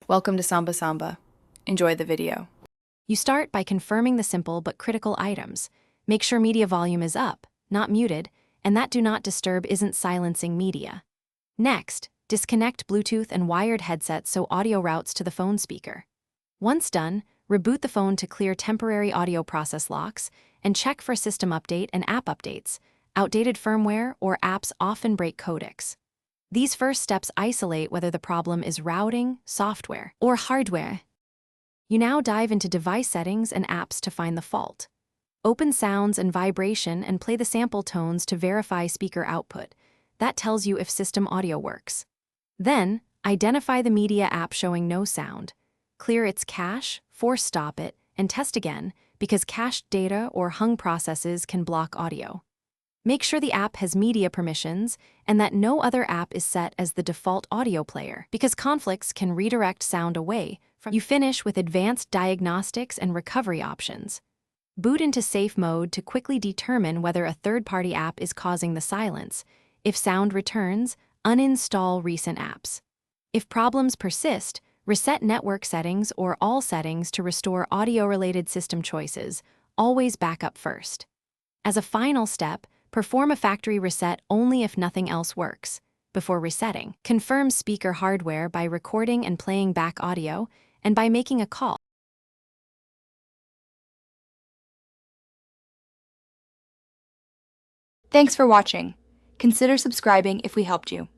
Welcome to Samba Samba. Enjoy the video. You start by confirming the simple but critical items. Make sure media volume is up, not muted, and that do not disturb isn't silencing media. Next, disconnect Bluetooth and wired headsets so audio routes to the phone speaker. Once done, reboot the phone to clear temporary audio process locks and check for system update and app updates. Outdated firmware or apps often break codecs. These first steps isolate whether the problem is routing, software, or hardware. You now dive into device settings and apps to find the fault. Open sounds and vibration and play the sample tones to verify speaker output. That tells you if system audio works. Then, identify the media app showing no sound. Clear its cache, force stop it, and test again because cached data or hung processes can block audio. Make sure the app has media permissions and that no other app is set as the default audio player because conflicts can redirect sound away from. You finish with advanced diagnostics and recovery options. Boot into safe mode to quickly determine whether a third-party app is causing the silence. If sound returns, uninstall recent apps. If problems persist, reset network settings or all settings to restore audio-related system choices. Always back up first. As a final step, perform a factory reset only if nothing else works. Before resetting, confirm speaker hardware by recording and playing back audio and by making a call. Thanks for watching. Consider subscribing if we helped you.